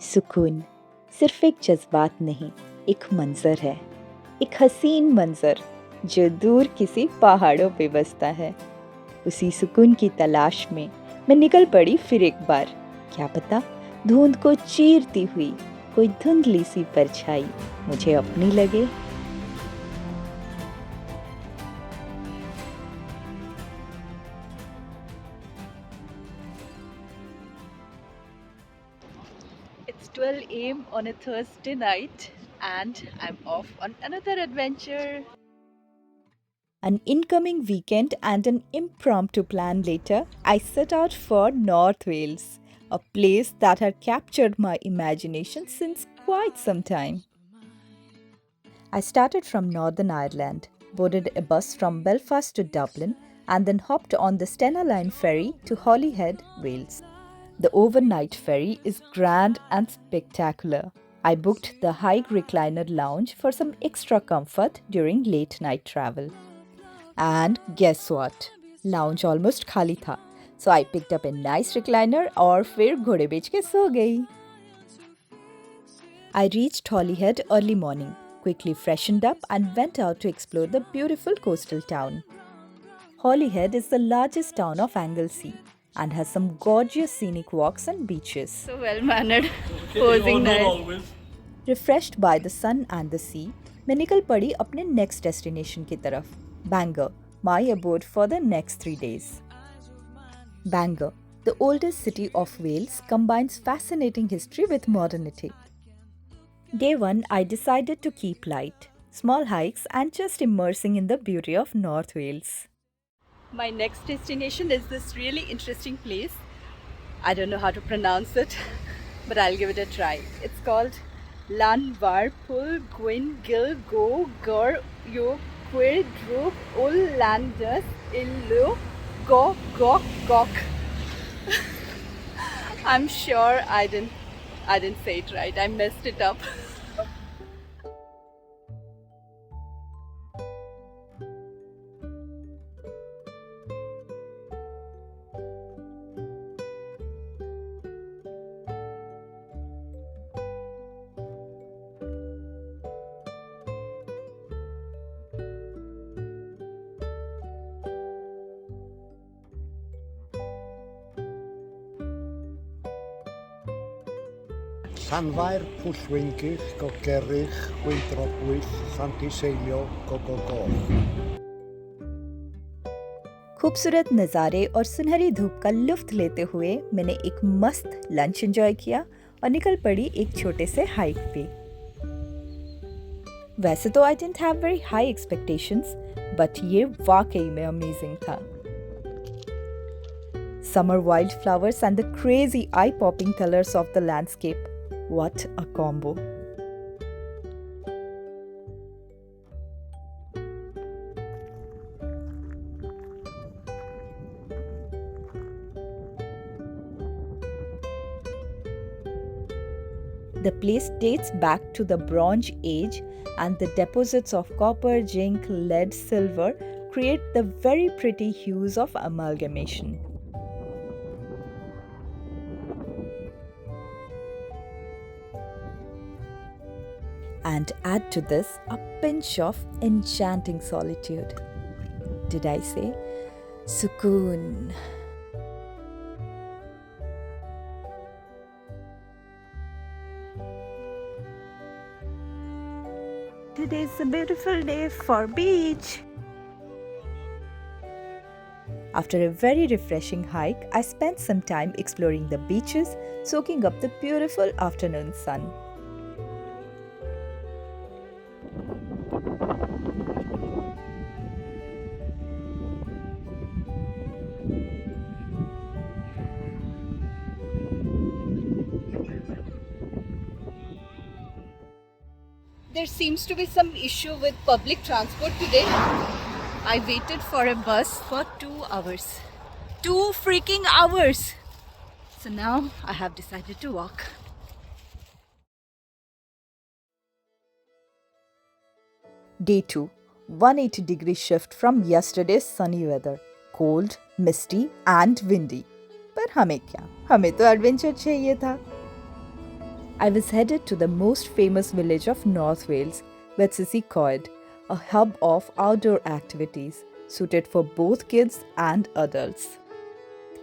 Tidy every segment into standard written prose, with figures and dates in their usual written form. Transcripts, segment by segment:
सुकून सिर्फ एक जज्बात नहीं, एक मंजर है, एक हसीन मंजर जो दूर किसी पहाड़ों पे बसता है। उसी सुकून की तलाश में मैं निकल पड़ी फिर एक बार। क्या पता धुंध को चीरती हुई कोई धुंधली सी परछाई मुझे अपनी लगे। It's 12 a.m. on a Thursday night and I'm off on another adventure. An incoming weekend and an impromptu plan later, I set out for North Wales, a place that had captured my imagination since quite some time. I started from Northern Ireland, boarded a bus from Belfast to Dublin, and then hopped on the Stenaline ferry to Holyhead, Wales. The overnight ferry is grand and spectacular. I booked the high recliner lounge for some extra comfort during late night travel. And guess what? Lounge almost खाली था, so I picked up a nice recliner और फिर घोड़े बेच के सो गई. I reached Holyhead early morning, quickly freshened up and went out to explore the beautiful coastal town. Holyhead is the largest town of Anglesey and has some gorgeous scenic walks and beaches. So well-mannered, posing nice. Refreshed by the sun and the sea, मैं निकल पड़ी अपने next destination की तरफ, Bangor, my abode for the next 3 days. Bangor, the oldest city of Wales, combines fascinating history with modernity. Day 1, I decided to keep light, small hikes and just immersing in the beauty of North Wales. My next destination is this really interesting place. I don't know how to pronounce it, but I'll give it a try. It's called Llanfair Pul Gwyn Gil Go Gur Yo Quir Drup Ul Landus Illu Go Gok Gok. I'm sure I didn't say it right. I messed it up. Llanfair Pwllwyngyll go Gerrych Gwyndrobwyll Llantyseilio go खूबसूरत नज़ारे और सुनहरी धूप का लुत्फ लेते हुए मैंने एक मस्त लंच एंजॉय किया और निकल पड़ी एक छोटे से हाइक पे। वैसे तो I didn't have very high expectations, but ये वाकई में अमेजिंग था। Summer wildflowers and the crazy eye-popping colors of the landscape. What a combo! The place dates back to the Bronze Age, and the deposits of copper, zinc, lead, silver create the very pretty hues of amalgamation. And add to this a pinch of enchanting solitude. Did I say? Sukoon. Today's a beautiful day for beach. After a very refreshing hike, I spent some time exploring the beaches, soaking up the beautiful afternoon sun. There seems to be some issue with public transport today. I waited for a bus for 2 hours. 2 freaking hours! So now I have decided to walk. Day 2, 180-degree shift from yesterday's sunny weather. Cold, misty and windy. पर हमें क्या? हमें तो adventure चाहिए था. I was headed to the most famous village of North Wales, Betws-y-coed, a hub of outdoor activities suited for both kids and adults.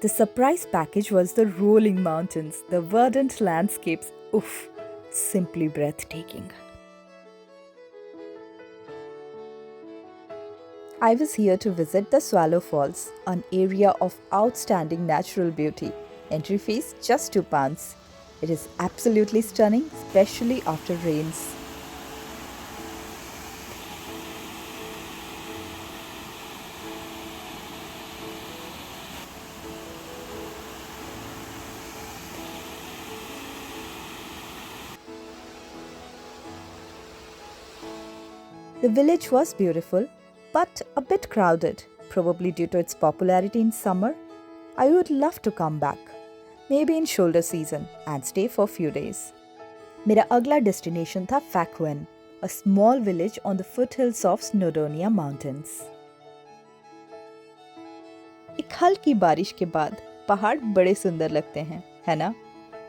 The surprise package was the rolling mountains, the verdant landscapes, oof, simply breathtaking. I was here to visit the Swallow Falls, an area of outstanding natural beauty. Entry fees just £2. It is absolutely stunning, especially after rains. The village was beautiful, but a bit crowded, probably due to its popularity in summer. I would love to come back, maybe in shoulder season, and stay for a few days. मेरा अगला destination था फैक्वन, a small village on the foothills of Snowdonia mountains. एक हल्की बारिश के बाद पहाड़ बड़े सुंदर लगते हैं, है ना?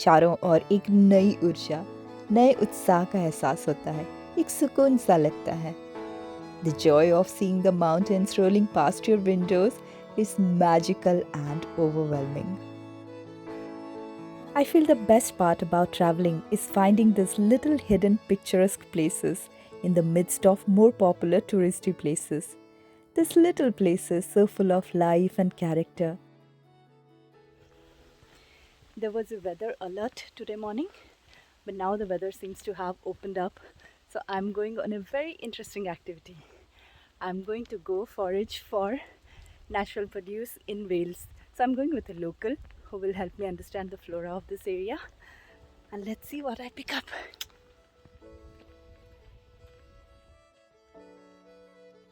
चारों ओर एक नई ऊर्जा, नए उत्साह का एहसास होता है, एक सुकून सा लगता है. The joy of seeing the mountains rolling past your windows is magical and overwhelming. I feel the best part about traveling is finding these little hidden picturesque places in the midst of more popular touristy places. These little places so full of life and character. There was a weather alert today morning, but now the weather seems to have opened up. So I'm going on a very interesting activity. I'm going to go forage for natural produce in Wales. So I'm going with a local who will help me understand the flora of this area. And let's see what I pick up.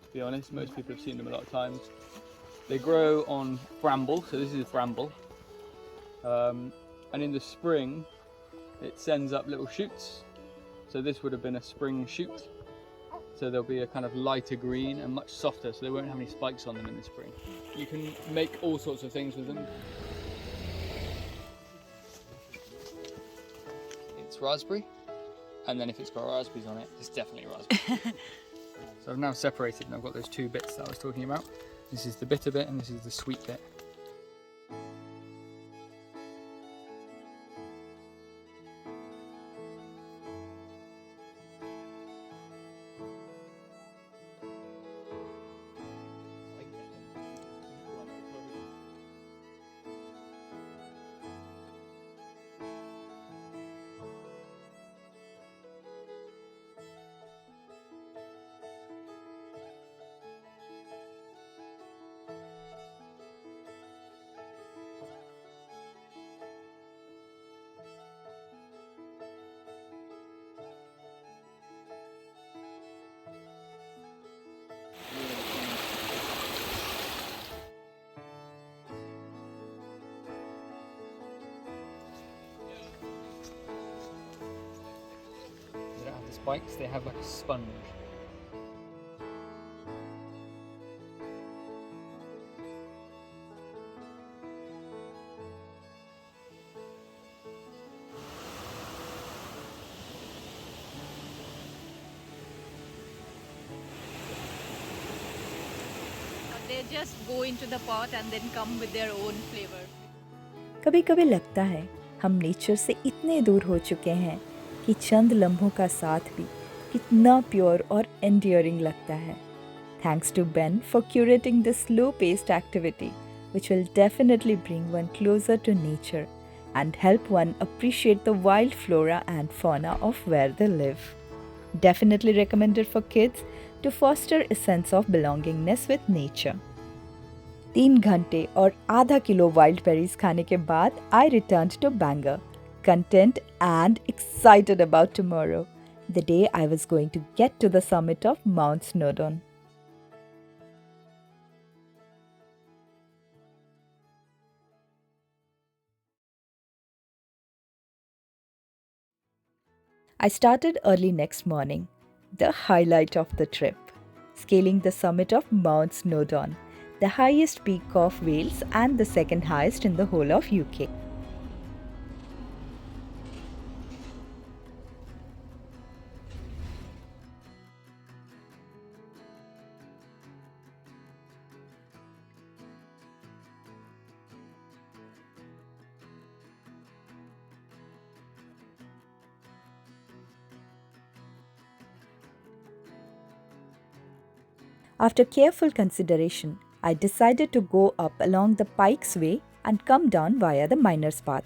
To be honest, most people have seen them a lot of times. They grow on bramble, so this is bramble. And in the spring, it sends up little shoots. So this would have been a spring shoot. So they'll be a kind of lighter green and much softer, so they won't have any spikes on them in the spring. You can make all sorts of things with them. It's raspberry, and then if it's got raspberries on it, it's definitely raspberry. So I've now separated and I've got those two bits that I was talking about. This is the bitter bit and this is the sweet bit. They don't have the spikes, they have like a sponge. They just go into the pot and then come with their own flavor. कभी कभी लगता है हम nature से इतने दूर हो चुके हैं कि चंद लम्हों का साथ भी कितना प्योर और एंड्योरिंग लगता है. Thanks to Ben for curating this slow-paced activity, which will definitely bring one closer to nature and help one appreciate the wild flora and fauna of where they live. Definitely recommended for kids to foster a sense of belongingness with nature. 3 घंटे और आधा kilo wild berries खाने के बाद I returned to Bangor, content and excited about tomorrow, the day I was going to get to the summit of Mount Snowdon. I started early next morning, the highlight of the trip, scaling the summit of Mount Snowdon, the highest peak of Wales and the second highest in the whole of UK. After careful consideration, I decided to go up along the Pike's Way and come down via the Miner's Path.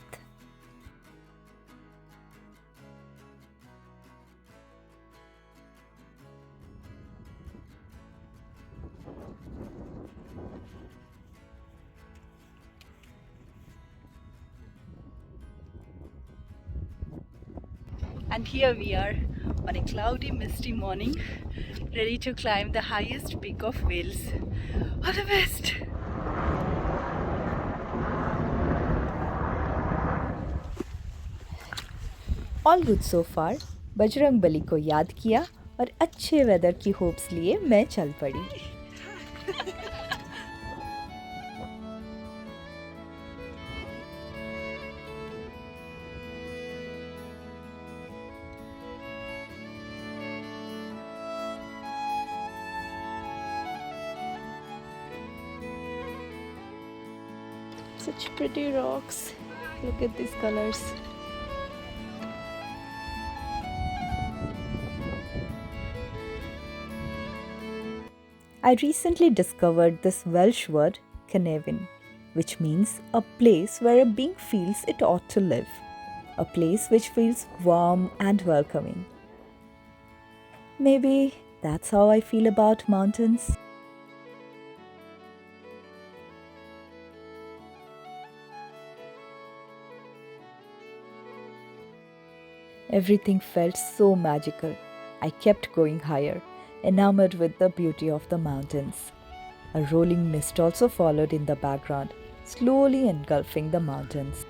And here we are on a cloudy, misty morning, ready to climb the highest peak of Wales. All the best! All good so far. Bajrang Bali को याद किया और अच्छे weather की hopes लिए मैं चल पड़ी. Such pretty rocks. Look at these colors. I recently discovered this Welsh word, Cynefin, which means a place where a being feels it ought to live. A place which feels warm and welcoming. Maybe that's how I feel about mountains. Everything felt so magical. I kept going higher, enamored with the beauty of the mountains. A rolling mist also followed in the background, slowly engulfing the mountains.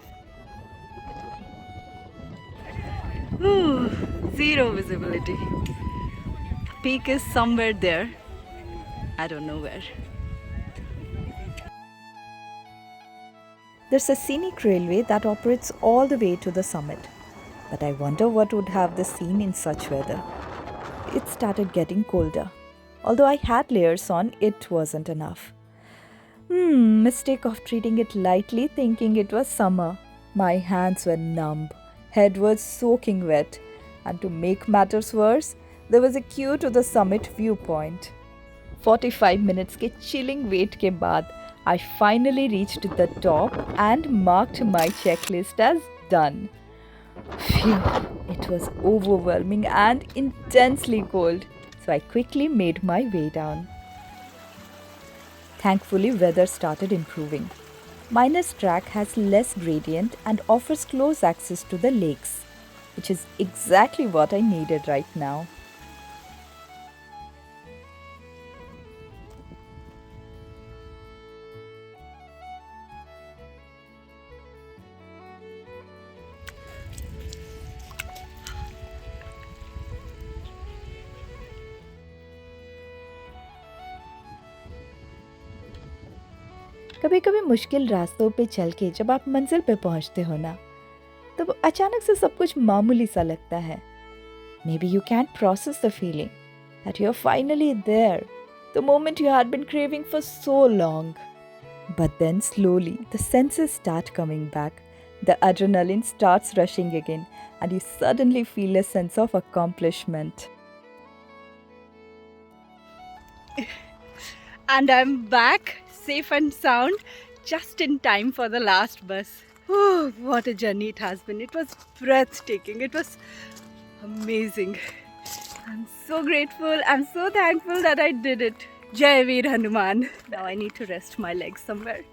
Ooh, zero visibility. Peak is somewhere there. I don't know where. There's a scenic railway that operates all the way to the summit. But I wonder what would have the scene in such weather. It started getting colder. Although I had layers on, it wasn't enough. Mistake of treating it lightly, thinking it was summer. My hands were numb, head was soaking wet, and to make matters worse, there was a queue to the summit viewpoint. 45 minutes के chilling wait के बाद, I finally reached the top and marked my checklist as done. Phew, it was overwhelming and intensely cold, so I quickly made my way down. Thankfully, weather started improving. Miner's Track has less gradient and offers close access to the lakes, which is exactly what I needed right now. कभी कभी मुश्किल रास्तों पे चल के जब आप मंजिल पे पहुंचते हो ना, तब अचानक से सब कुछ मामूली सा लगता है. Maybe you can't process the feeling that you're finally there, the moment you had been craving for so long. But then slowly the senses start coming back, the adrenaline starts rushing again, and you suddenly feel a sense of accomplishment. And I'm back, safe and sound, just in time for the last bus. Oh, what a journey it has been. It was breathtaking. It was amazing. I'm so grateful. I'm so thankful that I did it. Jai Veer Hanuman. Now I need to rest my legs somewhere.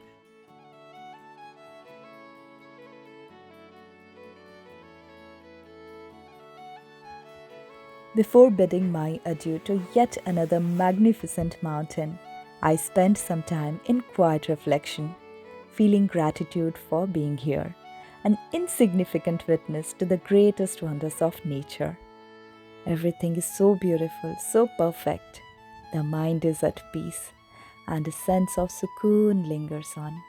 Before bidding my adieu to yet another magnificent mountain, I spent some time in quiet reflection, feeling gratitude for being here, an insignificant witness to the greatest wonders of nature. Everything is so beautiful, so perfect. The mind is at peace, and a sense of Sukoon lingers on.